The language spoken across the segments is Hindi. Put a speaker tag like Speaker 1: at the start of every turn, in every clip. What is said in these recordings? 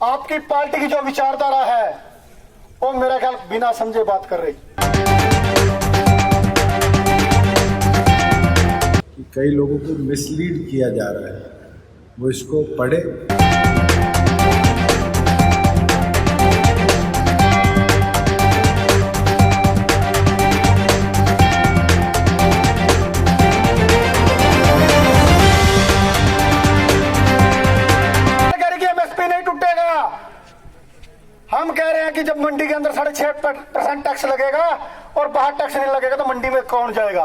Speaker 1: आपकी पार्टी की जो विचारधारा है वो मेरा ख्याल बिना समझे बात कर रही।
Speaker 2: कई लोगों को मिसलीड किया जा रहा है, वो इसको पढ़े।
Speaker 1: हम कह रहे हैं कि जब मंडी के अंदर 6.5% टैक्स लगेगा और बाहर टैक्स नहीं लगेगा तो मंडी में कौन जाएगा,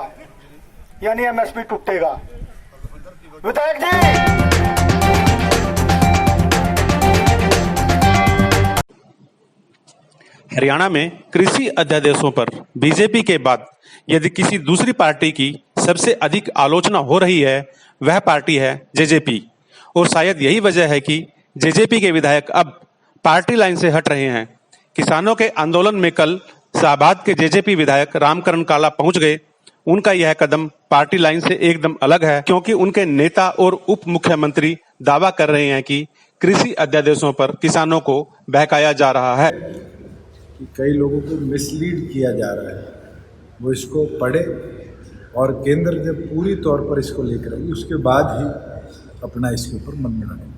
Speaker 1: यानी एमएसपी टूटेगा। विधायक जी,
Speaker 3: हरियाणा में कृषि अध्यादेशों पर बीजेपी के बाद यदि किसी दूसरी पार्टी की सबसे अधिक आलोचना हो रही है वह पार्टी है जेजेपी, और शायद यही वजह है कि जेजेपी के विधायक अब पार्टी लाइन से हट रहे हैं। किसानों के आंदोलन में कल शाहबाद के जेजेपी विधायक रामकरण काला पहुंच गए। उनका यह कदम पार्टी लाइन से एकदम अलग है, क्योंकि उनके नेता और उप मुख्यमंत्री दावा कर रहे हैं कि कृषि अध्यादेशों पर किसानों को बहकाया जा रहा है।
Speaker 2: कि कई लोगों को मिसलीड किया जा रहा है, वो इसको पढ़े और केंद्र जब पूरी तौर पर इसको लेकर आएगी उसके बाद ही अपना इसके ऊपर मन बनाएंगे।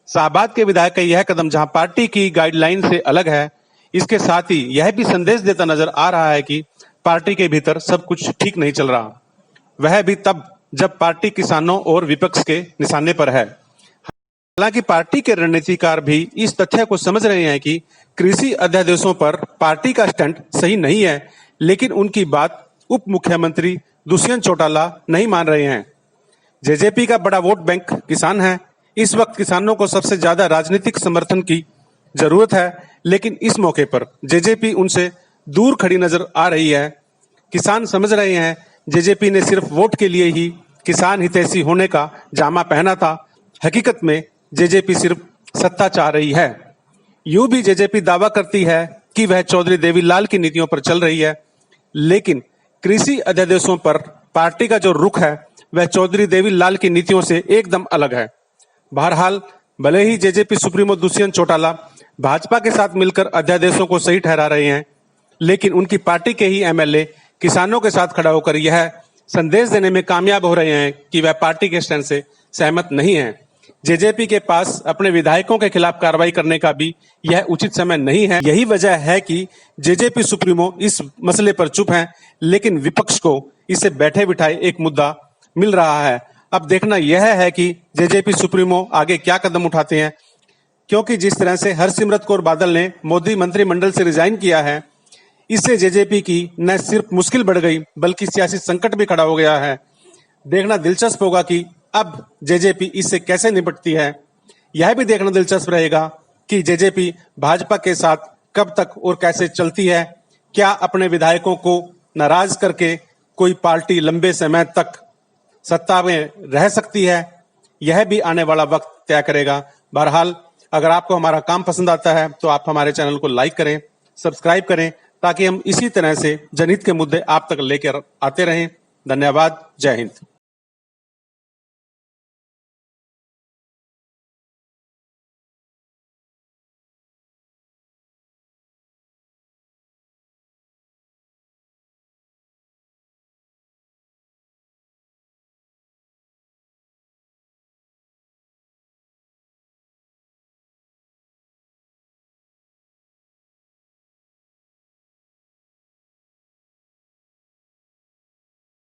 Speaker 3: शाहबाद के विधायक का यह कदम जहां पार्टी की गाइडलाइन से अलग है, इसके साथ ही यह भी संदेश देता नजर आ रहा है कि पार्टी के भीतर सब कुछ ठीक नहीं चल रहा, वह भी तब जब पार्टी किसानों और विपक्ष के निशाने पर है। हालांकि पार्टी के रणनीतिकार भी इस तथ्य को समझ रहे हैं कि कृषि अध्यादेशों पर पार्टी का स्टैंड सही नहीं है, लेकिन उनकी बात उप मुख्यमंत्री दुष्यंत चौटाला नहीं मान रहे हैं। जेजेपी का बड़ा वोट बैंक किसान है। इस वक्त किसानों को सबसे ज्यादा राजनीतिक समर्थन की जरूरत है, लेकिन इस मौके पर जेजेपी उनसे दूर खड़ी नजर आ रही है। किसान समझ रहे हैं जेजेपी ने सिर्फ वोट के लिए ही किसान हितैषी होने का जामा पहना था। हकीकत में जेजेपी सिर्फ सत्ता चाह रही है। यूं भी जेजेपी दावा करती है कि वह चौधरी देवीलाल की नीतियों पर चल रही है, लेकिन कृषि अध्यादेशों पर पार्टी का जो रुख है वह चौधरी देवीलाल की नीतियों से एकदम अलग है। बहरहाल भले ही जेजेपी सुप्रीमो दुष्यंत चौटाला भाजपा के साथ मिलकर अध्यादेशों को सही ठहरा रहे हैं, लेकिन उनकी पार्टी के ही एमएलए किसानों के साथ खड़ा होकर यह संदेश देने में कामयाब हो रहे हैं कि वह पार्टी के स्टैंड से सहमत नहीं है। जेजेपी के पास अपने विधायकों के खिलाफ कार्रवाई करने का भी यह उचित समय नहीं है। यही वजह है कि जेजेपी सुप्रीमो इस मसले पर चुप हैं, लेकिन विपक्ष को इसे बैठे बिठाए एक मुद्दा मिल रहा है। अब देखना यह है कि जेजेपी सुप्रीमो आगे क्या कदम उठाते हैं, क्योंकि जिस तरह से हरसिमरत कौर बादल ने मोदी मंत्रिमंडल से रिजाइन किया है, इससे जेजेपी की न सिर्फ मुश्किल बढ़ गई बल्कि सियासी संकट भी खड़ा हो गया है। देखना दिलचस्प होगा कि अब जेजेपी इससे कैसे निपटती है। यह भी देखना दिलचस्प रहेगा कि जेजेपी भाजपा के साथ कब तक और कैसे चलती है। क्या अपने विधायकों को नाराज करके कोई पार्टी लंबे समय तक सत्ता में रह सकती है, यह भी आने वाला वक्त तय करेगा। बहरहाल अगर आपको हमारा काम पसंद आता है तो आप हमारे चैनल को लाइक करें, सब्सक्राइब करें, ताकि हम इसी तरह से जनहित के मुद्दे आप तक लेकर आते रहें। धन्यवाद। जय हिंद।